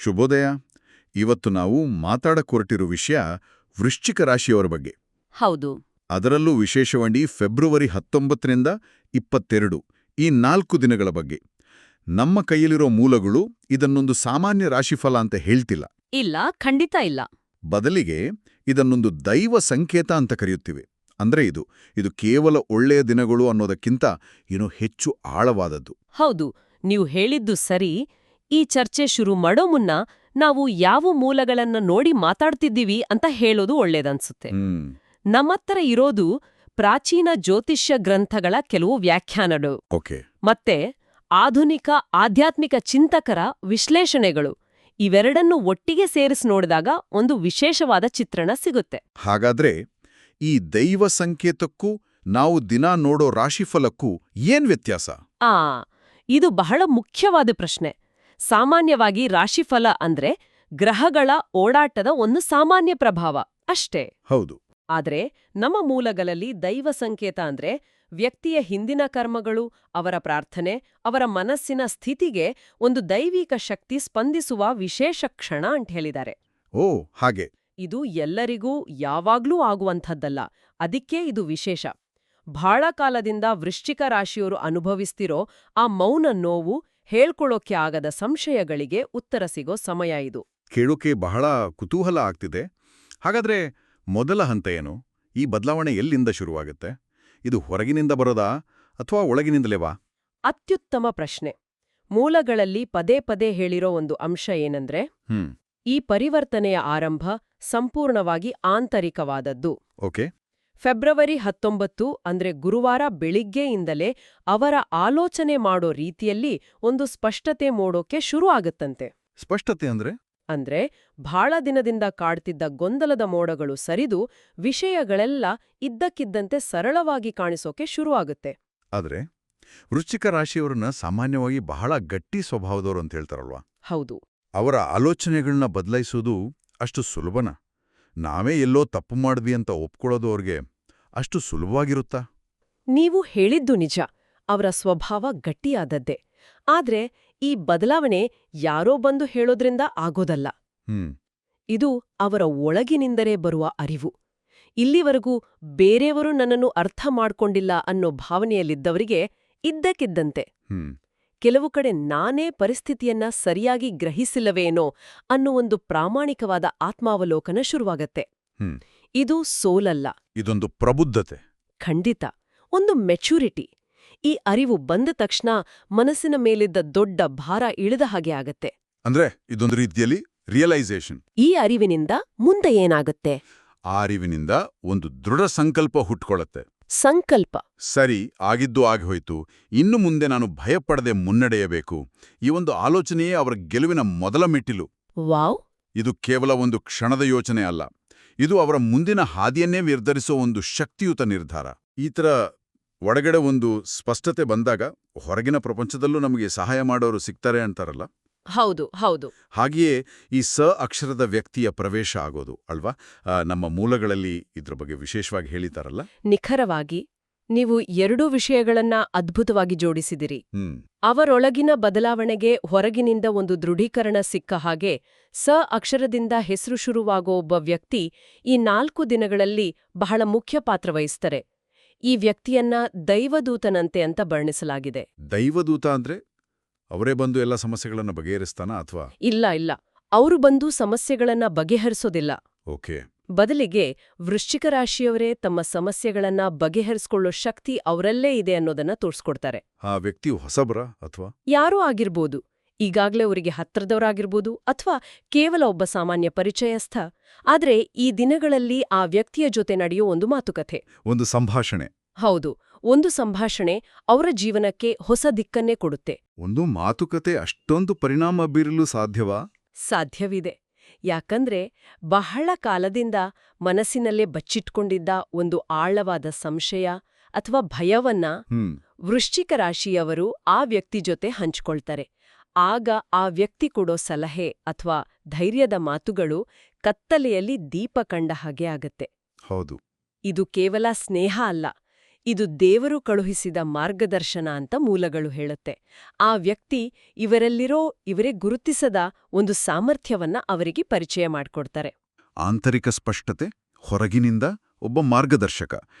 ಶುಭೋದಯ. ಇವತ್ತು ನಾವು ಮಾತಾಡಕೊರಟಿರೋ ವಿಷಯ ವೃಶ್ಚಿಕ ರಾಶಿಯವರ ಬಗ್ಗೆ. ಹೌದು. ಅದರಲ್ಲೂ ವಿಶೇಷವಾಗಿ ಫೆಬ್ರವರಿ 19ರಿಂದ 22 ಈ 4 ದಿನಗಳ ಬಗ್ಗೆ. ನಮ್ಮ ಕೈಯಲ್ಲಿರೋ ಮೂಲಗಳು ಇದನ್ನೊಂದು ಸಾಮಾನ್ಯ ರಾಶಿಫಲ ಅಂತ ಹೇಳ್ತಿಲ್ಲ. ಇಲ್ಲ, ಖಂಡಿತ ಇಲ್ಲ. ಬದಲಿಗೆ ಇದನ್ನೊಂದು ದೈವ ಸಂಕೇತ ಅಂತ ಕರೆಯುತ್ತಿವೆ. ಅಂದ್ರೆ ಇದು ಕೇವಲ ಒಳ್ಳೆಯ ದಿನಗಳು ಅನ್ನೋದಕ್ಕಿಂತ ಏನೋ ಹೆಚ್ಚು ಆಳವಾದದ್ದು. ಹೌದು, ನೀವು ಹೇಳಿದ್ದು ಸರಿ. ಈ ಚರ್ಚೆ ಶುರು ಮಾಡೋ ಮುನ್ನ ನಾವು ಯಾವ ಮೂಲಗಳನ್ನ ನೋಡಿ ಮಾತಾಡ್ತಿದ್ದೀವಿ ಅಂತ ಹೇಳೋದು ಒಳ್ಳೇದನ್ಸುತ್ತೆ. ನಮ್ಮತ್ರ ಇರೋದು ಪ್ರಾಚೀನ ಜ್ಯೋತಿಷ್ಯ ಗ್ರಂಥಗಳ ಕೆಲವು ವ್ಯಾಖ್ಯಾನಗಳು ಮತ್ತೆ ಆಧುನಿಕ ಆಧ್ಯಾತ್ಮಿಕ ಚಿಂತಕರ ವಿಶ್ಲೇಷಣೆಗಳು. ಇವೆರಡನ್ನು ಒಟ್ಟಿಗೆ ಸೇರಿಸಿ ನೋಡಿದಾಗ ಒಂದು ವಿಶೇಷವಾದ ಚಿತ್ರಣ ಸಿಗುತ್ತೆ. ಹಾಗಾದ್ರೆ ಈ ದೈವ ಸಂಕೇತಕ್ಕೂ ನಾವು ದಿನ ನೋಡೋ ರಾಶಿಫಲಕ್ಕೂ ಏನ್ ವ್ಯತ್ಯಾಸ? ಇದು ಬಹಳ ಮುಖ್ಯವಾದ ಪ್ರಶ್ನೆ. ಸಾಮಾನ್ಯವಾಗಿ ರಾಶಿಫಲ ಅಂದ್ರೆ ಗ್ರಹಗಳ ಓಡಾಟದ ಒಂದು ಸಾಮಾನ್ಯ ಪ್ರಭಾವ ಅಷ್ಟೇ. ಹೌದು. ಆದ್ರೆ ನಮ್ಮ ಮೂಲಗಳಲ್ಲಿ ದೈವ ಸಂಕೇತ ಅಂದ್ರೆ ವ್ಯಕ್ತಿಯ ಹಿಂದಿನ ಕರ್ಮಗಳು, ಅವರ ಪ್ರಾರ್ಥನೆ, ಅವರ ಮನಸ್ಸಿನ ಸ್ಥಿತಿಗೆ ಒಂದು ದೈವಿಕ ಶಕ್ತಿ ಸ್ಪಂದಿಸುವ ವಿಶೇಷ ಕ್ಷಣ ಅಂತ ಹೇಳಿದ್ದಾರೆ. ಹಾಗೆ. ಇದು ಎಲ್ಲರಿಗೂ ಯಾವಾಗ್ಲೂ ಆಗುವಂಥದ್ದಲ್ಲ. ಅದಕ್ಕೆ ಇದು ವಿಶೇಷ. ಬಹಳ ಕಾಲದಿಂದ ವೃಶ್ಚಿಕ ರಾಶಿಯವರು ಅನುಭವಿಸ್ತಿರೋ ಆ ಮೌನ ನೋವು, ಹೇಳ್ಕೊಳ್ಳೋಕೆ ಆಗದ ಸಂಶಯಗಳಿಗೆ ಉತ್ತರ ಸಿಗೋ ಸಮಯ ಇದು. ಕೇಳೋಕೆ ಬಹಳ ಕುತೂಹಲ ಆಗ್ತಿದೆ. ಹಾಗಾದ್ರೆ ಮೊದಲ ಹಂತ ಏನು? ಈ ಬದಲಾವಣೆ ಎಲ್ಲಿಂದ ಶುರುವಾಗುತ್ತೆ? ಇದು ಹೊರಗಿನಿಂದ ಬರೋದಾ ಅಥವಾ ಒಳಗಿನಿಂದಲೇವಾ? ಅತ್ಯುತ್ತಮ ಪ್ರಶ್ನೆ. ಮೂಲಗಳಲ್ಲಿ ಪದೇ ಪದೇ ಹೇಳಿರೋ ಒಂದು ಅಂಶ ಏನಂದ್ರೆ ಈ ಪರಿವರ್ತನೆಯ ಆರಂಭ ಸಂಪೂರ್ಣವಾಗಿ ಆಂತರಿಕವಾದದ್ದು. ಫೆಬ್ರವರಿ 19 ಅಂದ್ರೆ ಗುರುವಾರ ಬೆಳಿಗ್ಗೆಯಿಂದಲೇ ಅವರ ಆಲೋಚನೆ ಮಾಡೋ ರೀತಿಯಲ್ಲಿ ಒಂದು ಸ್ಪಷ್ಟತೆ ಮೂಡೋಕೆ ಶುರು ಆಗುತ್ತಂತೆ. ಸ್ಪಷ್ಟತೆ ಅಂದ್ರೆ ಬಹಳ ದಿನದಿಂದ ಕಾಡ್ತಿದ್ದ ಗೊಂದಲದ ಮೋಡಗಳು ಸರಿದು ವಿಷಯಗಳೆಲ್ಲ ಇದ್ದಕ್ಕಿದ್ದಂತೆ ಸರಳವಾಗಿ ಕಾಣಿಸೋಕೆ ಶುರುವಾಗುತ್ತೆ. ಆದ್ರೆ ವೃಶ್ಚಿಕ ರಾಶಿಯವರನ್ನ ಸಾಮಾನ್ಯವಾಗಿ ಬಹಳ ಗಟ್ಟಿ ಸ್ವಭಾವದವರು ಅಂತ ಹೇಳ್ತಾರಲ್ವಾ? ಹೌದು. ಅವರ ಆಲೋಚನೆಗಳನ್ನ ಬದಲಾಯಿಸೋದು ಅಷ್ಟು ಸುಲಭನ? ನಾವೇ ಎಲ್ಲೋ ತಪ್ಪು ಮಾಡಿದ್ವಿ ಅಂತ ಒಪ್ಕೊಳ್ಳೋದು ಅವ್ರಿಗೆ ಅಷ್ಟು ಸುಲಭವಾಗಿರುತ್ತಾ? ನೀವು ಹೇಳಿದ್ದು ನಿಜ. ಅವರ ಸ್ವಭಾವ ಗಟ್ಟಿಯಾದದ್ದೇ. ಆದ್ರೆ ಈ ಬದಲಾವಣೆ ಯಾರೋ ಬಂದು ಹೇಳೋದ್ರಿಂದ ಆಗೋದಲ್ಲ. ಇದು ಅವರ ಒಳಗಿನಿಂದಲೇ ಬರುವ ಅರಿವು. ಇಲ್ಲಿವರೆಗೂ ಬೇರೆಯವರು ನನ್ನನ್ನು ಅರ್ಥ ಮಾಡ್ಕೊಂಡಿಲ್ಲ ಅನ್ನೋ ಭಾವನೆಯಲ್ಲಿದ್ದವರಿಗೆ ಇದ್ದಕ್ಕಿದ್ದಂತೆ ಕೆಲವು ಕಡೆ ನಾನೇ ಪರಿಸ್ಥಿತಿಯನ್ನ ಸರಿಯಾಗಿ ಗ್ರಹಿಸಿಲ್ಲವೇನೋ ಅನ್ನೋ ಒಂದು ಪ್ರಾಮಾಣಿಕವಾದ ಆತ್ಮಾವಲೋಕನ ಶುರುವಾಗತ್ತೆ. ಇದು ಸೋಲಲ್ಲ, ಇದೊಂದು ಪ್ರಬುದ್ಧತೆ. ಖಂಡಿತ, ಒಂದು ಮೆಚೂರಿಟಿ. ಈ ಅರಿವು ಬಂದ ತಕ್ಷಣ ಮನಸ್ಸಿನ ಮೇಲಿದ್ದ ದೊಡ್ಡ ಭಾರ ಇಳಿದ ಹಾಗೆ ಆಗತ್ತೆ. ಅಂದ್ರೆ ಇದೊಂದು ರೀತಿಯಲ್ಲಿ ರಿಯಲೈಸೇಷನ್. ಈ ಅರಿವಿನಿಂದ ಮುಂದೆ ಏನಾಗುತ್ತೆ? ಆ ಅರಿವಿನಿಂದ ಒಂದು ದೃಢ ಸಂಕಲ್ಪ ಹುಟ್ಕೊಳ್ಳತ್ತೆ. ಸಂಕಲ್ಪ. ಸರಿ, ಆಗಿದ್ದು ಆಗಿಹೋಯ್ತು, ಇನ್ನು ಮುಂದೆ ನಾನು ಭಯಪಡದೆ ಮುನ್ನಡೆಯಬೇಕು. ಈ ಒಂದು ಆಲೋಚನೆಯೇ ಅವರ ಗೆಲುವಿನ ಮೊದಲ ಮೆಟ್ಟಿಲು. ವಾವ್! ಇದು ಕೇವಲ ಒಂದು ಕ್ಷಣದ ಯೋಚನೆ ಅಲ್ಲ. ಇದು ಅವರ ಮುಂದಿನ ಹಾದಿಯನ್ನೇ ನಿರ್ಧರಿಸೋ ಒಂದು ಶಕ್ತಿಯುತ ನಿರ್ಧಾರ. ಈ ಥರ ಒಳಗಡೆ ಒಂದು ಸ್ಪಷ್ಟತೆ ಬಂದಾಗ ಹೊರಗಿನ ಪ್ರಪಂಚದಲ್ಲೂ ನಮಗೆ ಸಹಾಯ ಮಾಡೋರು ಸಿಗ್ತಾರೆ ಅಂತಾರಲ್ಲ? ಹೌದು, ಹೌದು. ಹಾಗೆಯೇ ಈ ಅಕ್ಷರದ ವ್ಯಕ್ತಿಯ ಪ್ರವೇಶ ಆಗೋದು ಅಲ್ವಾ? ನಮ್ಮ ಮೂಲಗಳಲ್ಲಿ ಇದ್ರ ಬಗ್ಗೆ ವಿಶೇಷವಾಗಿ ಹೇಳಿತಾರಲ್ಲ? ನಿಖರವಾಗಿ. ನೀವು ಎರಡೂ ವಿಷಯಗಳನ್ನ ಅದ್ಭುತವಾಗಿ ಜೋಡಿಸಿದಿರಿ. ಅವರೊಳಗಿನ ಬದಲಾವಣೆಗೆ ಹೊರಗಿನಿಂದ ಒಂದು ದೃಢೀಕರಣ ಸಿಕ್ಕ ಹಾಗೆ ಅಕ್ಷರದಿಂದ ಹೆಸರು ಶುರುವಾಗೋ ಒಬ್ಬ ವ್ಯಕ್ತಿ ಈ 4 ದಿನಗಳಲ್ಲಿ ಬಹಳ ಮುಖ್ಯ ಪಾತ್ರ ವಹಿಸ್ತಾರೆ. ಈ ವ್ಯಕ್ತಿಯನ್ನ ದೈವದೂತನಂತೆ ಅಂತ ಬಣ್ಣಿಸಲಾಗಿದೆ. ದೈವದೂತ ಅಂದ್ರೆ ಅವರೇ ಬಂದು ಎಲ್ಲ ಸಮಸ್ಯೆಗಳನ್ನು ಬಗೆಹರಿಸ್ತಾನ ಅಥವಾ? ಇಲ್ಲ. ಅವರು ಬಂದು ಸಮಸ್ಯೆಗಳನ್ನ ಬಗೆಹರಿಸೋದಿಲ್ಲ. ಬದಲಿಗೆ ವೃಶ್ಚಿಕ ರಾಶಿಯವರೇ ತಮ್ಮ ಸಮಸ್ಯೆಗಳನ್ನ ಬಗೆಹರಿಸಿಕೊಳ್ಳೋ ಶಕ್ತಿ ಅವರಲ್ಲೇ ಇದೆ ಅನ್ನೋದನ್ನ ತೋರಿಸ್ಕೊಡ್ತಾರೆ. ಆ ವ್ಯಕ್ತಿಯು ಹೊಸಬರ ಅಥವಾ ಯಾರೋ ಆಗಿರ್ಬೋದು, ಈಗಾಗ್ಲೇ ಅವರಿಗೆ ಹತ್ರದವರಾಗಿರ್ಬೋದು, ಅಥವಾ ಕೇವಲ ಒಬ್ಬ ಸಾಮಾನ್ಯ ಪರಿಚಯಸ್ಥ. ಆದ್ರೆ ಈ ದಿನಗಳಲ್ಲಿ ಆ ವ್ಯಕ್ತಿಯ ಜೊತೆ ನಡೆಯೋ ಒಂದು ಮಾತುಕತೆ, ಒಂದು ಸಂಭಾಷಣೆ. ಹೌದು, ಒಂದು ಸಂಭಾಷಣೆ ಅವರ ಜೀವನಕ್ಕೆ ಹೊಸ ದಿಕ್ಕನ್ನೇ ಕೊಡುತ್ತೆ. ಒಂದು ಮಾತುಕತೆ ಅಷ್ಟೊಂದು ಪರಿಣಾಮ ಬೀರಲು ಸಾಧ್ಯವಾ? ಸಾಧ್ಯವಿದೆ. ಯಾಕಂದ್ರೆ ಬಹಳ ಕಾಲದಿಂದ ಮನಸ್ಸಿನಲ್ಲೇ ಬಚ್ಚಿಟ್ಕೊಂಡಿದ್ದ ಒಂದು ಆಳವಾದ ಸಂಶಯ ಅಥವಾ ಭಯವನ್ನ ವೃಶ್ಚಿಕ ರಾಶಿಯವರು ಆ ವ್ಯಕ್ತಿ ಜೊತೆ ಹಂಚ್ಕೊಳ್ತಾರೆ. ಆಗ ಆ ವ್ಯಕ್ತಿ ಕೊಡೋ ಸಲಹೆ ಅಥವಾ ಧೈರ್ಯದ ಮಾತುಗಳು ಕತ್ತಲೆಯಲ್ಲಿ ದೀಪ ಕಂಡ ಹಾಗೆ ಆಗತ್ತೆ. ಹೌದು. ಇದು ಕೇವಲ ಸ್ನೇಹ ಅಲ್ಲ, ಇದು ದೇವರು ಕಳುಹಿಸಿದ ಮಾರ್ಗದರ್ಶನ ಅಂತ ಮೂಲಗಳು ಹೇಳುತ್ತೆ. ಆ ವ್ಯಕ್ತಿ ಇವರೇ ಗುರುತಿಸದ ಒಂದು ಸಾಮರ್ಥ್ಯವನ್ನ ಅವರಿಗೆ ಪರಿಚಯ ಮಾಡ್ಕೊಡ್ತಾರೆ. ಆಂತರಿಕ ಸ್ಪಷ್ಟತೆ, ಹೊರಗಿನಿಂದ ಒಬ್ಬ ಮಾರ್ಗದರ್ಶಕ.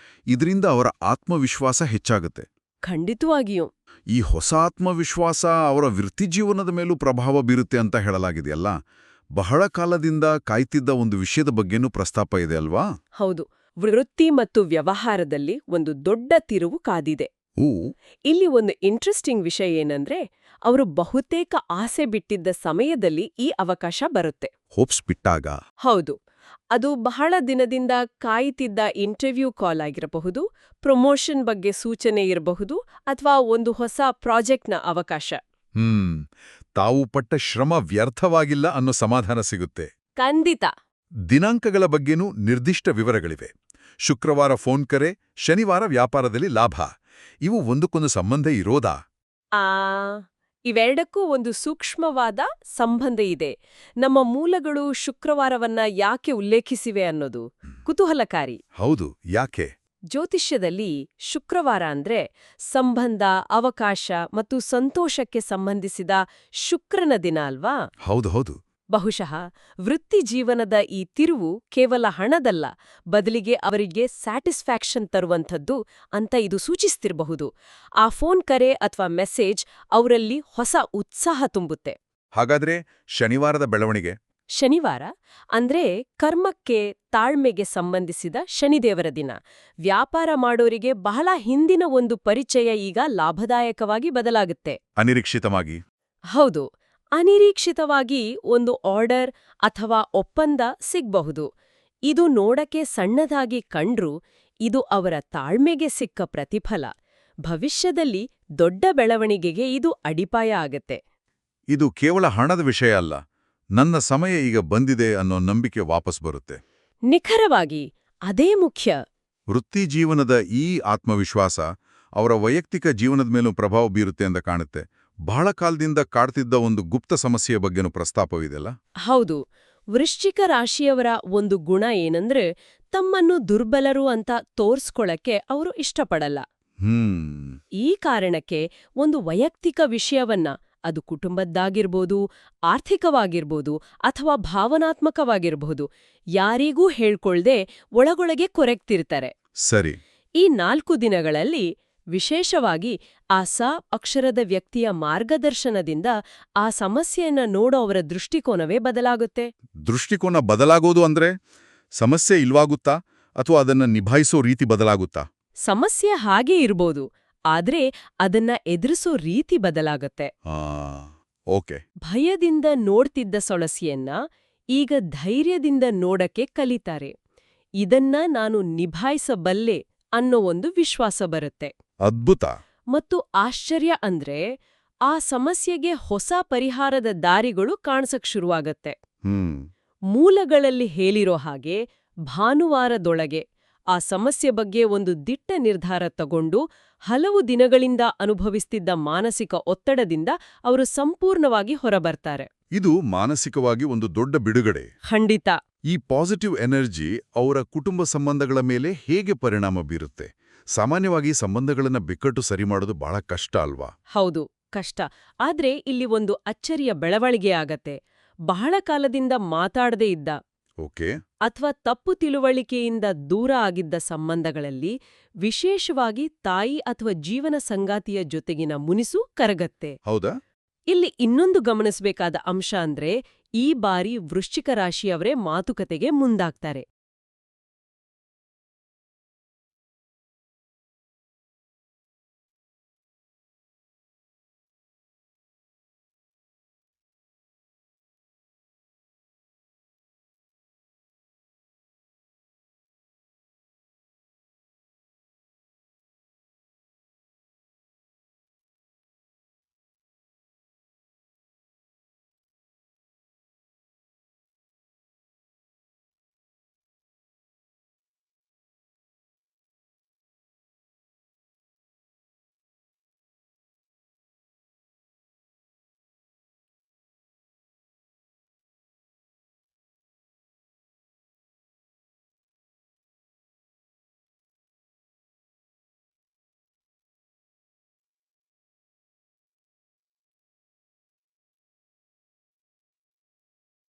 ಇದರಿಂದ ಅವರ ಆತ್ಮವಿಶ್ವಾಸ ಹೆಚ್ಚಾಗುತ್ತೆ. ಖಂಡಿತವಾಗಿಯೂ. ಈ ಹೊಸ ಆತ್ಮವಿಶ್ವಾಸ ಅವರ ವೃತ್ತಿಜೀವನದ ಮೇಲೂ ಪ್ರಭಾವ ಬೀರುತ್ತೆ ಅಂತ ಹೇಳಲಾಗಿದೆಯಲ್ಲ. ಬಹಳ ಕಾಲದಿಂದ ಕಾಯ್ತಿದ್ದ ಒಂದು ವಿಷಯದ ಬಗ್ಗೆನೂ ಪ್ರಸ್ತಾಪ ಇದೆ ಅಲ್ವಾ? ಹೌದು. ವೃತ್ತಿ ಮತ್ತು ವ್ಯವಹಾರದಲ್ಲಿ ಒಂದು ದೊಡ್ಡ ತಿರುವು ಕಾದಿದೆ. ಊ, ಇಲ್ಲಿ ಒಂದು ಇಂಟ್ರೆಸ್ಟಿಂಗ್ ವಿಷಯ ಏನಂದ್ರೆ, ಅವರು ಬಹುತೇಕ ಆಸೆ ಬಿಟ್ಟಿದ್ದ ಸಮಯದಲ್ಲಿ ಈ ಅವಕಾಶ ಬರುತ್ತೆ. ಹೋಪ್ಸ್ ಬಿಟ್ಟಾಗ. ಹೌದು. ಅದು ಬಹಳ ದಿನದಿಂದ ಕಾಯ್ತಿದ್ದ ಇಂಟರ್ವ್ಯೂ ಕಾಲ್ ಆಗಿರಬಹುದು, ಪ್ರಮೋಷನ್ ಬಗ್ಗೆ ಸೂಚನೆ ಇರಬಹುದು, ಅಥವಾ ಒಂದು ಹೊಸ ಪ್ರಾಜೆಕ್ಟ್ನ ಅವಕಾಶ. ತಾವು ಪಟ್ಟ ಶ್ರಮ ವ್ಯರ್ಥವಾಗಿಲ್ಲ ಅನ್ನೋ ಸಮಾಧಾನ ಸಿಗುತ್ತೆ. ಖಂಡಿತ. ದಿನಾಂಕಗಳ ಬಗ್ಗೆನೂ ನಿರ್ದಿಷ್ಟ ವಿವರಗಳಿವೆ. ಶುಕ್ರವಾರ ಫೋನ್ ಕರೆ, ಶನಿವಾರ ವ್ಯಾಪಾರದಲ್ಲಿ ಲಾಭ. ಇವು ಒಂದಕ್ಕೊಂದು ಸಂಬಂಧ ಇರೋದಾ? ಆ ಇವೆರಡಕ್ಕೂ ಒಂದು ಸೂಕ್ಷ್ಮವಾದ ಸಂಬಂಧ ಇದೆ. ನಮ್ಮ ಮೂಲಗಳು ಶುಕ್ರವಾರವನ್ನ ಯಾಕೆ ಉಲ್ಲೇಖಿಸಿವೆ ಅನ್ನೋದು ಕುತೂಹಲಕಾರಿ. ಹೌದು, ಯಾಕೆ? ಜ್ಯೋತಿಷ್ಯದಲ್ಲಿ ಶುಕ್ರವಾರ ಅಂದ್ರೆ ಸಂಬಂಧ, ಅವಕಾಶ ಮತ್ತು ಸಂತೋಷಕ್ಕೆ ಸಂಬಂಧಿಸಿದ ಶುಕ್ರನ ದಿನ ಅಲ್ವಾ? ಹೌದು. ಬಹುಶಃ ವೃತ್ತಿ ಜೀವನದ ಈ ತಿರುವು ಕೇವಲ ಹಣದಲ್ಲ, ಬದಲಿಗೆ ಅವರಿಗೆ ಸ್ಯಾಟಿಸ್ಫ್ಯಾಕ್ಷನ್ ತರುವಂಥದ್ದು ಅಂತ ಇದು ಸೂಚಿಸ್ತಿರಬಹುದು. ಆ ಫೋನ್ ಕರೆ ಅಥವಾ ಮೆಸೇಜ್ ಅವರಲ್ಲಿ ಹೊಸ ಉತ್ಸಾಹ ತುಂಬುತ್ತೆ. ಹಾಗಾದ್ರೆ ಶನಿವಾರದ ಬೆಳವಣಿಗೆ? ಶನಿವಾರ ಅಂದ್ರೆ ಕರ್ಮಕ್ಕೆ, ತಾಳ್ಮೆಗೆ ಸಂಬಂಧಿಸಿದ ಶನಿದೇವರ ದಿನ. ವ್ಯಾಪಾರ ಮಾಡೋರಿಗೆ ಬಹಳ ಹಿಂದಿನ ಒಂದು ಪರಿಚಯ ಈಗ ಲಾಭದಾಯಕವಾಗಿ ಬದಲಾಗುತ್ತೆ. ಅನಿರೀಕ್ಷಿತವಾಗಿ? ಹೌದು. ಅನಿರೀಕ್ಷಿತವಾಗಿ ಒಂದು ಆರ್ಡರ್ ಅಥವಾ ಒಪ್ಪಂದ ಸಿಗ್ಬಹುದು. ಇದು ನೋಡಕ್ಕೆ ಸಣ್ಣದಾಗಿ ಕಂಡ್ರೂ ಇದು ಅವರ ತಾಳ್ಮೆಗೆ ಸಿಕ್ಕ ಪ್ರತಿಫಲ. ಭವಿಷ್ಯದಲ್ಲಿ ದೊಡ್ಡ ಬೆಳವಣಿಗೆಗೆ ಇದು ಅಡಿಪಾಯ ಆಗತ್ತೆ. ಇದು ಕೇವಲ ಹಣದ ವಿಷಯ ಅಲ್ಲ. ನನ್ನ ಸಮಯ ಈಗ ಬಂದಿದೆ ಅನ್ನೋ ನಂಬಿಕೆ ವಾಪಸ್ ಬರುತ್ತೆ. ನಿಖರವಾಗಿ ಅದೇ ಮುಖ್ಯ. ವೃತ್ತಿ ಜೀವನದ ಈ ಆತ್ಮವಿಶ್ವಾಸ ಅವರ ವೈಯಕ್ತಿಕ ಜೀವನದ ಮೇಲೂ ಪ್ರಭಾವ ಬೀರುತ್ತೆ ಅಂತ ಕಾಣುತ್ತೆ. ಬಹಳ ಕಾಲದಿಂದ ಕಾಡ್ತಿದ್ದ ಒಂದು ಗುಪ್ತ ಸಮಸ್ಯೆಯ ಬಗ್ಗೆನೂ ಪ್ರಸ್ತಾಪವಿದೆಯಲ್ಲ? ಹೌದು. ವೃಶ್ಚಿಕ ರಾಶಿಯವರ ಒಂದು ಗುಣ ಏನಂದ್ರೆ, ತಮ್ಮನ್ನು ದುರ್ಬಲರು ಅಂತ ತೋರ್ಸ್ಕೊಳಕ್ಕೆ ಅವರು ಇಷ್ಟಪಡಲ್ಲ. ಈ ಕಾರಣಕ್ಕೆ ಒಂದು ವೈಯಕ್ತಿಕ ವಿಷಯವನ್ನ, ಅದು ಕುಟುಂಬದ್ದಾಗಿರ್ಬೋದು, ಆರ್ಥಿಕವಾಗಿರ್ಬೋದು ಅಥವಾ ಭಾವನಾತ್ಮಕವಾಗಿರ್ಬೋದು, ಯಾರಿಗೂ ಹೇಳ್ಕೊಳ್ದೆ ಒಳಗೊಳಗೆ ಕೊರೆಕ್ತಿರ್ತಾರೆ. ಸರಿ. ಈ 4 ದಿನಗಳಲ್ಲಿ ವಿಶೇಷವಾಗಿ ಆ ಅಕ್ಷರದ ವ್ಯಕ್ತಿಯ ಮಾರ್ಗದರ್ಶನದಿಂದ ಆ ಸಮಸ್ಯೆಯನ್ನ ನೋಡೋ ಅವರ ದೃಷ್ಟಿಕೋನವೇ ಬದಲಾಗುತ್ತೆ. ದೃಷ್ಟಿಕೋನ ಬದಲಾಗೋದು ಅಂದ್ರೆ ಸಮಸ್ಯೆ ಇಲ್ವಾಗುತ್ತಾ ಅಥವಾ ಅದನ್ನ ನಿಭಾಯಿಸೋ ರೀತಿ ಬದಲಾಗುತ್ತಾ? ಸಮಸ್ಯೆ ಹಾಗೇ ಇರ್ಬೋದು, ಆದ್ರೆ ಅದನ್ನ ಎದುರಿಸೋ ರೀತಿ ಬದಲಾಗತ್ತೆ. ಓಕೆ. ಭಯದಿಂದ ನೋಡ್ತಿದ್ದ ಸೊಳಸಿಯನ್ನ ಈಗ ಧೈರ್ಯದಿಂದ ನೋಡಕ್ಕೆ ಕಲಿತಾರೆ. ಇದನ್ನ ನಾನು ನಿಭಾಯಿಸಬಲ್ಲೆ ಅನ್ನೋ ಒಂದು ವಿಶ್ವಾಸ ಬರುತ್ತೆ. ಅದ್ಭುತ. ಮತ್ತು ಆಶ್ಚರ್ಯ ಅಂದ್ರೆ ಆ ಸಮಸ್ಯೆಗೆ ಹೊಸ ಪರಿಹಾರದ ದಾರಿಗಳು ಕಾಣಿಸಕ್ ಶುರುವಾಗತ್ತೆ. ಮೂಲಗಳಲ್ಲಿ ಹೇಳಿರೋ ಹಾಗೆ ಭಾನುವಾರದೊಳಗೆ ಆ ಸಮಸ್ಯೆ ಬಗ್ಗೆ ಒಂದು ದಿಟ್ಟ ನಿರ್ಧಾರ ತಗೊಂಡು ಹಲವು ದಿನಗಳಿಂದ ಅನುಭವಿಸ್ತಿದ್ದ ಮಾನಸಿಕ ಒತ್ತಡದಿಂದ ಅವರು ಸಂಪೂರ್ಣವಾಗಿ ಹೊರಬರ್ತಾರೆ. ಇದು ಮಾನಸಿಕವಾಗಿ ಒಂದು ದೊಡ್ಡ ಬಿಡುಗಡೆ. ಖಂಡಿತ. ಈ ಪಾಸಿಟಿವ್ ಎನರ್ಜಿ ಅವರ ಕುಟುಂಬ ಸಂಬಂಧಗಳ ಮೇಲೆ ಹೇಗೆ ಪರಿಣಾಮ ಬೀರುತ್ತೆ? ಸಾಮಾನ್ಯವಾಗಿ ಸಂಬಂಧಗಳನ್ನ ಬಿಕ್ಕಟ್ಟು ಸರಿ ಮಾಡೋದು ಬಹಳ ಕಷ್ಟ ಅಲ್ವಾ? ಹೌದು, ಕಷ್ಟ. ಆದ್ರೆ ಇಲ್ಲಿ ಒಂದು ಅಚ್ಚರಿಯ ಬೆಳವಣಿಗೆ ಆಗತ್ತೆ. ಬಹಳ ಕಾಲದಿಂದ ಮಾತಾಡದೇ ಇದ್ದ ಅಥವಾ ತಪ್ಪು ತಿಳುವಳಿಕೆಯಿಂದ ದೂರ ಆಗಿದ್ದ ಸಂಬಂಧಗಳಲ್ಲಿ, ವಿಶೇಷವಾಗಿ ತಾಯಿ ಅಥವಾ ಜೀವನ ಸಂಗಾತಿಯ ಜೊತೆಗಿನ ಮುನಿಸು ಕರಗತ್ತೆ. ಹೌದಾ? ಇಲ್ಲಿ ಇನ್ನೊಂದು ಗಮನಿಸಬೇಕಾದ ಅಂಶ ಅಂದ್ರೆ, ಈ ಬಾರಿ ವೃಶ್ಚಿಕ ರಾಶಿಯವರೇ ಮಾತುಕತೆಗೆ ಮುಂದಾಗ್ತಾರೆ.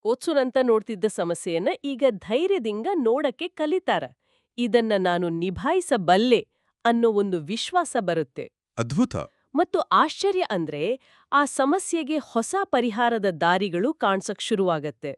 ಓದ್ಸುನಂತ ನೋಡ್ತಿದ್ದ ಸಮಸ್ಯೆಯನ್ನ ಈಗ ಧೈರ್ಯದಿಂದ ನೋಡಕ್ಕೆ ಕಲಿತಾರ. ಇದನ್ನ ನಾನು ನಿಭಾಯಿಸಬಲ್ಲೆ ಅನ್ನೋ ಒಂದು ವಿಶ್ವಾಸ ಬರುತ್ತೆ. ಅದ್ಭುತ. ಮತ್ತು ಆಶ್ಚರ್ಯ ಅಂದ್ರೆ ಆ ಸಮಸ್ಯೆಗೆ ಹೊಸ ಪರಿಹಾರದ ದಾರಿಗಳು ಕಾಣ್ಸಕ್ ಶುರುವಾಗತ್ತೆ.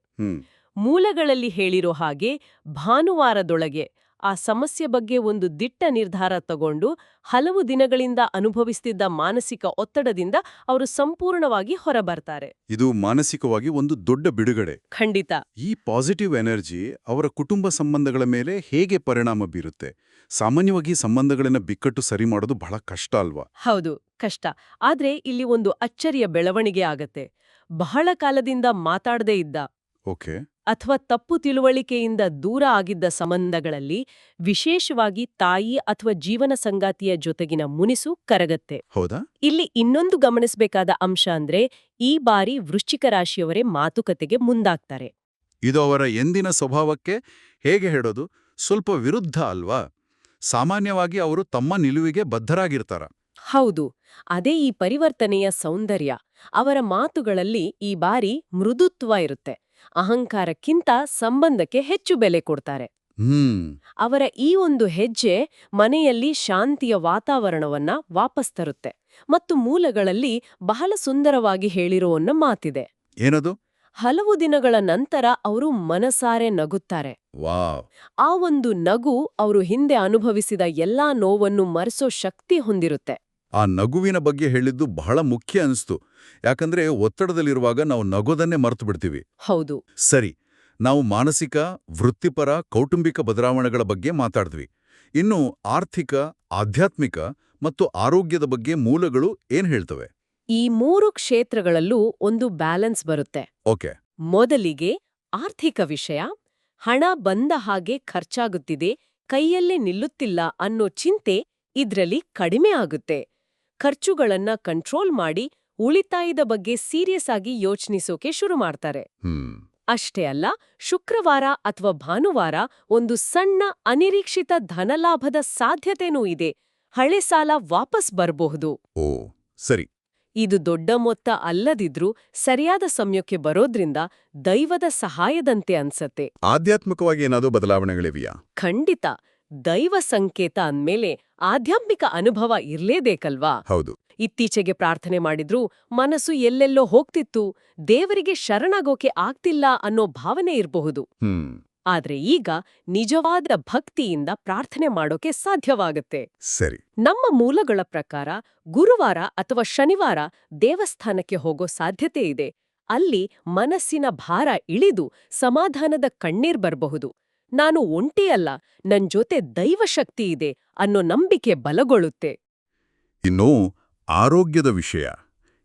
ಮೂಲಗಳಲ್ಲಿ ಹೇಳಿರೋ ಹಾಗೆ ಭಾನುವಾರದೊಳಗೆ ಆ ಸಮಸ್ಯೆ ಬಗ್ಗೆ ಒಂದು ದಿಟ್ಟ ನಿರ್ಧಾರ ತಗೊಂಡು ಹಲವು ದಿನಗಳಿಂದ ಅನುಭವಿಸ್ತಿದ್ದ ಮಾನಸಿಕ ಒತ್ತಡದಿಂದ ಅವರು ಸಂಪೂರ್ಣವಾಗಿ ಹೊರಬರ್ತಾರೆ. ಇದು ಮಾನಸಿಕವಾಗಿ ಒಂದು ದೊಡ್ಡ ಬಿಡುಗಡೆ. ಖಂಡಿತ. ಈ ಪಾಸಿಟಿವ್ ಎನರ್ಜಿ ಅವರ ಕುಟುಂಬ ಸಂಬಂಧಗಳ ಮೇಲೆ ಹೇಗೆ ಪರಿಣಾಮ ಬೀರುತ್ತೆ? ಸಾಮಾನ್ಯವಾಗಿ ಸಂಬಂಧಗಳನ್ನ ಬಿಕ್ಕಟ್ಟು ಸರಿ ಮಾಡೋದು ಬಹಳ ಕಷ್ಟ ಅಲ್ವಾ? ಹೌದು, ಕಷ್ಟ. ಆದ್ರೆ ಇಲ್ಲಿ ಒಂದು ಅಚ್ಚರಿಯ ಬೆಳವಣಿಗೆ ಆಗತ್ತೆ. ಬಹಳ ಕಾಲದಿಂದ ಮಾತಾಡದೇ ಇದ್ದ ಓಕೆ ಅಥವಾ ತಪ್ಪು ತಿಳುವಳಿಕೆಯಿಂದ ದೂರ ಆಗಿದ್ದ ಸಂಬಂಧಗಳಲ್ಲಿ ವಿಶೇಷವಾಗಿ ತಾಯಿ ಅಥವಾ ಜೀವನ ಸಂಗಾತಿಯ ಜೊತೆಗಿನ ಮುನಿಸು ಕರಗತ್ತೆ. ಹೌದಾ? ಇಲ್ಲಿ ಇನ್ನೊಂದು ಗಮನಿಸಬೇಕಾದ ಅಂಶ ಅಂದ್ರೆ ಈ ಬಾರಿ ವೃಶ್ಚಿಕ ರಾಶಿಯವರೇ ಮಾತುಕತೆಗೆ ಮುಂದಾಗ್ತಾರೆ. ಇದು ಅವರ ಎಂದಿನ ಸ್ವಭಾವಕ್ಕೆ ಹೇಗೆ ಹೇಳೋದು ಸ್ವಲ್ಪ ವಿರುದ್ಧ ಅಲ್ವಾ? ಸಾಮಾನ್ಯವಾಗಿ ಅವರು ತಮ್ಮ ನಿಲುವಿಗೆ ಬದ್ಧರಾಗಿರ್ತಾರ. ಹೌದು, ಅದೇ ಈ ಪರಿವರ್ತನೆಯ ಸೌಂದರ್ಯ. ಅವರ ಮಾತುಗಳಲ್ಲಿ ಈ ಬಾರಿ ಮೃದುತ್ವ ಇರುತ್ತೆ. ಅಹಂಕಾರಕ್ಕಿಂತ ಸಂಬಂಧಕ್ಕೆ ಹೆಚ್ಚು ಬೆಲೆ ಕೊಡ್ತಾರೆ. ಅವರ ಈ ಒಂದು ಹೆಜ್ಜೆ ಮನೆಯಲ್ಲಿ ಶಾಂತಿಯ ವಾತಾವರಣವನ್ನ ವಾಪಸ್ ತರುತ್ತೆ. ಮತ್ತು ಮೂಲಗಳಲ್ಲಿ ಬಹಳ ಸುಂದರವಾಗಿ ಹೇಳಿರೋನ್ನ ಮಾತಿದೆ. ಏನದು? ಹಲವು ದಿನಗಳ ನಂತರ ಅವರು ಮನಸಾರೆ ನಗುತ್ತಾರೆ. ವಾವ್! ಆ ಒಂದು ನಗು ಅವರು ಹಿಂದೆ ಅನುಭವಿಸಿದ ಎಲ್ಲಾ ನೋವನ್ನು ಮರೆಸೋ ಶಕ್ತಿ ಹೊಂದಿರುತ್ತೆ. ಆ ನಗುವಿನ ಬಗ್ಗೆ ಹೇಳಿದ್ದು ಬಹಳ ಮುಖ್ಯ ಅನಿಸ್ತು. ಯಾಕಂದ್ರೆ ಒತ್ತಡದಲ್ಲಿರುವಾಗ ನಾವು ನಗೋದನ್ನೇ ಮರೆತು ಬಿಡ್ತೀವಿ. ಹೌದು. ಸರಿ, ನಾವು ಮಾನಸಿಕ, ವೃತ್ತಿಪರ, ಕೌಟುಂಬಿಕ ಬದಲಾವಣೆಗಳ ಬಗ್ಗೆ ಮಾತಾಡಿದ್ವಿ. ಇನ್ನು ಆರ್ಥಿಕ, ಆಧ್ಯಾತ್ಮಿಕ ಮತ್ತು ಆರೋಗ್ಯದ ಬಗ್ಗೆ ಮೂಲಗಳು ಏನ್ ಹೇಳ್ತವೆ? ಈ ಮೂರು ಕ್ಷೇತ್ರಗಳಲ್ಲೂ ಒಂದು ಬ್ಯಾಲೆನ್ಸ್ ಬರುತ್ತೆ. ಓಕೆ. ಮೊದಲಿಗೆ ಆರ್ಥಿಕ ವಿಷಯ. ಹಣ ಬಂದ ಹಾಗೆ ಖರ್ಚಾಗುತ್ತಿದೆ, ಕೈಯಲ್ಲೇ ನಿಲ್ಲುತ್ತಿಲ್ಲ ಅನ್ನೋ ಚಿಂತೆ ಇದ್ರಲ್ಲಿ ಕಡಿಮೆ ಆಗುತ್ತೆ. ಖರ್ಚುಗಳನ್ನ ಕಂಟ್ರೋಲ್ ಮಾಡಿ ಉಳಿತಾಯದ ಬಗ್ಗೆ ಸೀರಿಯಸ್ ಆಗಿ ಯೋಚಿಸೋಕೆ ಶುರು ಮಾಡ್ತಾರೆ. ಅಷ್ಟೇ ಅಲ್ಲ, ಶುಕ್ರವಾರ ಅಥವಾ ಭಾನುವಾರ ಒಂದು ಸಣ್ಣ ಅನಿರೀಕ್ಷಿತ ಧನಲಾಭದ ಸಾಧ್ಯತೆನೂ ಇದೆ. ಹಳೆ ಸಾಲ ವಾಪಸ್ ಬರಬಹುದು. ಓ, ಸರಿ. ಇದು ದೊಡ್ಡ ಮೊತ್ತ ಅಲ್ಲದಿದ್ರೂ ಸರಿಯಾದ ಸಮಯಕ್ಕೆ ಬರೋದ್ರಿಂದ ದೈವದ ಸಹಾಯದಂತೆ ಅನ್ಸತ್ತೆ. ಆಧ್ಯಾತ್ಮಿಕವಾಗಿ ಏನಾದರೂ ಬದಲಾವಣೆಗಳಿವೆಯಾ? ಖಂಡಿತ. ದೈವ ಸಂಕೇತ ಅಂದ್ಮೇಲೆ ಆಧ್ಯಾತ್ಮಿಕ ಅನುಭವ ಇರ್ಲೇಬೇಕಲ್ವಾ? ಹೌದು. ಇತ್ತೀಚೆಗೆ ಪ್ರಾರ್ಥನೆ ಮಾಡಿದ್ರೂ ಮನಸ್ಸು ಎಲ್ಲೆಲ್ಲೋ ಹೋಗ್ತಿತ್ತು, ದೇವರಿಗೆ ಶರಣಾಗೋಕೆ ಆಗ್ತಿಲ್ಲ ಅನ್ನೋ ಭಾವನೆ ಇರಬಹುದು. ಆದ್ರೆ ಈಗ ನಿಜವಾದ ಭಕ್ತಿಯಿಂದ ಪ್ರಾರ್ಥನೆ ಮಾಡೋಕೆ ಸಾಧ್ಯವಾಗತ್ತೆ. ಸರಿ. ನಮ್ಮ ಮೂಲಗಳ ಪ್ರಕಾರ ಗುರುವಾರ ಅಥವಾ ಶನಿವಾರ ದೇವಸ್ಥಾನಕ್ಕೆ ಹೋಗೋ ಸಾಧ್ಯತೆ ಇದೆ. ಅಲ್ಲಿ ಮನಸ್ಸಿನ ಭಾರ ಇಳಿದು ಸಮಾಧಾನದ ಕಣ್ಣೀರ್ ಬರಬಹುದು. ನಾನು ಒಂಟಿಯಲ್ಲ, ನನ್ ಜೊತೆ ದೈವಶಕ್ತಿ ಇದೆ ಅನ್ನೋ ನಂಬಿಕೆ ಬಲಗೊಳ್ಳುತ್ತೆ. ಇನ್ನು ಆರೋಗ್ಯದ ವಿಷಯ.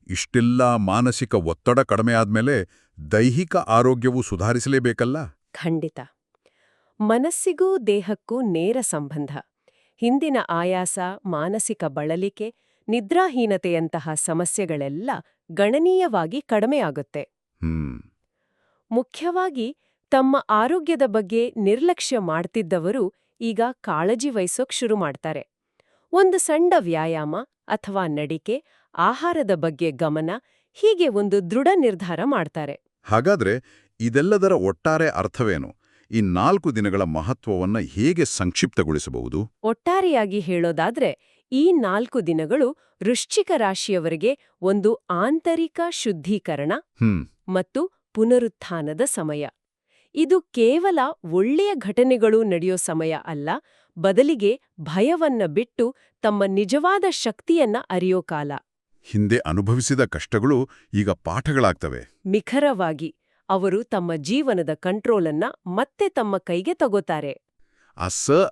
ಇಷ್ಟೆಲ್ಲ ಮಾನಸಿಕ ಒತ್ತಡ ಕಡಿಮೆ ಆದ್ಮೇಲೆ ದೈಹಿಕ ಆರೋಗ್ಯವೂ ಸುಧಾರಿಸಲೇಬೇಕಲ್ಲ? ಖಂಡಿತ. ಮನಸ್ಸಿಗೂ ದೇಹಕ್ಕೂ ನೇರ ಸಂಬಂಧ. ಹಿಂದಿನ ಆಯಾಸ, ಮಾನಸಿಕ ಬಳಲಿಕೆ, ನಿದ್ರಾಹೀನತೆಯಂತಹ ಸಮಸ್ಯೆಗಳೆಲ್ಲ ಗಣನೀಯವಾಗಿ ಕಡಿಮೆಯಾಗುತ್ತೆ. ಮುಖ್ಯವಾಗಿ ತಮ್ಮ ಆರೋಗ್ಯದ ಬಗ್ಗೆ ನಿರ್ಲಕ್ಷ್ಯ ಮಾಡ್ತಿದ್ದವರು ಈಗ ಕಾಳಜಿ ವಹಿಸೋಕ್ ಶುರು ಮಾಡ್ತಾರೆ. ಒಂದು ಸಣ್ಣ ವ್ಯಾಯಾಮ ಅಥವಾ ನಡಿಕೆ, ಆಹಾರದ ಬಗ್ಗೆ ಗಮನ, ಹೀಗೆ ಒಂದು ದೃಢ ನಿರ್ಧಾರ ಮಾಡ್ತಾರೆ. ಹಾಗಾದ್ರೆ ಇದೆಲ್ಲದರ ಒಟ್ಟಾರೆ ಅರ್ಥವೇನು? ಈ 4 ದಿನಗಳ ಮಹತ್ವವನ್ನ ಹೇಗೆ ಸಂಕ್ಷಿಪ್ತಗೊಳಿಸಬಹುದು? ಒಟ್ಟಾರೆಯಾಗಿ ಹೇಳೋದಾದ್ರೆ ಈ 4 ದಿನಗಳು ವೃಶ್ಚಿಕ ರಾಶಿಯವರಿಗೆ ಒಂದು ಆಂತರಿಕ ಶುದ್ಧೀಕರಣ ಮತ್ತು ಪುನರುತ್ಥಾನದ ಸಮಯ. ಇದು ಕೇವಲ ಒಳ್ಳೆಯ ಘಟನೆಗಳು ನಡೆಯೋ ಸಮಯ ಅಲ್ಲ, ಬದಲಿಗೆ ಭಯವನ್ನ ಬಿಟ್ಟು ತಮ್ಮ ನಿಜವಾದ ಶಕ್ತಿಯನ್ನ ಅರಿಯೋ ಕಾಲ. ಹಿಂದೆ ಅನುಭವಿಸಿದ ಕಷ್ಟಗಳು ಈಗ ಪಾಠಗಳಾಗ್ತವೆ. ನಿಖರವಾಗಿ. ಅವರು ತಮ್ಮ ಜೀವನದ ಕಂಟ್ರೋಲನ್ನ ಮತ್ತೆ ತಮ್ಮ ಕೈಗೆ ತಗೋತಾರೆ. ಆ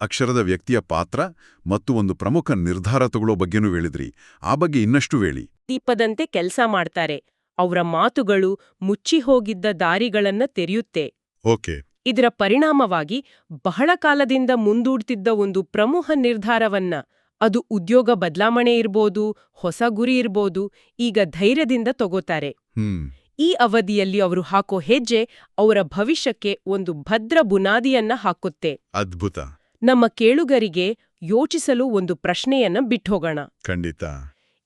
ಅಕ್ಷರದ ವ್ಯಕ್ತಿಯ ಪಾತ್ರ ಮತ್ತು ಒಂದು ಪ್ರಮುಖ ನಿರ್ಧಾರ ತಗೊಳ್ಳೋ ಬಗ್ಗೆನೂ ಹೇಳಿದ್ರಿ. ಆ ಬಗ್ಗೆ ಇನ್ನಷ್ಟು ಹೇಳಿ. ದೀಪದಂತೆ ಕೆಲಸ ಮಾಡ್ತಾರೆ. ಅವರ ಮಾತುಗಳು ಮುಚ್ಚಿಹೋಗಿದ್ದ ದಾರಿಗಳನ್ನ ತೆರೆಯುತ್ತೆ. ಓಕೆ. ಇದರ ಪರಿಣಾಮವಾಗಿ ಬಹಳ ಕಾಲದಿಂದ ಮುಂದೂಡ್ತಿದ್ದ ಒಂದು ಪ್ರಮುಖ ನಿರ್ಧಾರವನ್ನ, ಅದು ಉದ್ಯೋಗ ಬದಲಾವಣೆ ಇರ್ಬೋದು, ಹೊಸ ಗುರಿ ಇರ್ಬೋದು, ಈಗ ಧೈರ್ಯದಿಂದ ತಗೋತಾರೆ. ಈ ಅವಧಿಯಲ್ಲಿ ಅವರು ಹಾಕೋ ಹೆಜ್ಜೆ ಅವರ ಭವಿಷ್ಯಕ್ಕೆ ಒಂದು ಭದ್ರ ಬುನಾದಿಯನ್ನ ಹಾಕುತ್ತೆ. ಅದ್ಭುತ. ನಮ್ಮ ಕೇಳುಗರಿಗೆ ಯೋಚಿಸಲು ಒಂದು ಪ್ರಶ್ನೆಯನ್ನ ಬಿಟ್ಟೋಗೋಣ. ಖಂಡಿತ.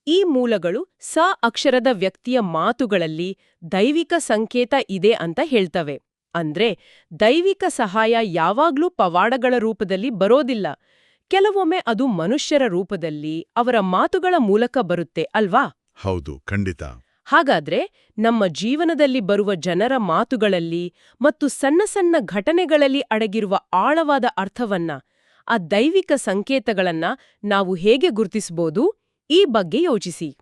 ಈ ಮೂಲಗಳು ಸ ಅಕ್ಷರದ ವ್ಯಕ್ತಿಯ ಮಾತುಗಳಲ್ಲಿ ದೈವಿಕ ಸಂಕೇತ ಇದೆ ಅಂತ ಹೇಳ್ತವೆ. ಅಂದ್ರೆ ದೈವಿಕ ಸಹಾಯ ಯಾವಾಗ್ಲೂ ಪವಾಡಗಳ ರೂಪದಲ್ಲಿ ಬರೋದಿಲ್ಲ. ಕೆಲವೊಮ್ಮೆ ಅದು ಮನುಷ್ಯರ ರೂಪದಲ್ಲಿ ಅವರ ಮಾತುಗಳ ಮೂಲಕ ಬರುತ್ತೆ ಅಲ್ವಾ? ಹೌದು, ಖಂಡಿತ. ಹಾಗಾದ್ರೆ ನಮ್ಮ ಜೀವನದಲ್ಲಿ ಬರುವ ಜನರ ಮಾತುಗಳಲ್ಲಿ ಮತ್ತು ಸಣ್ಣ ಸಣ್ಣ ಘಟನೆಗಳಲ್ಲಿ ಅಡಗಿರುವ ಆಳವಾದ ಅರ್ಥವನ್ನ, ಆ ದೈವಿಕ ಸಂಕೇತಗಳನ್ನ ನಾವು ಹೇಗೆ ಗುರುತಿಸಬಹುದು? ಈ ಬಗ್ಗೆ ಯೋಚಿಸಿ.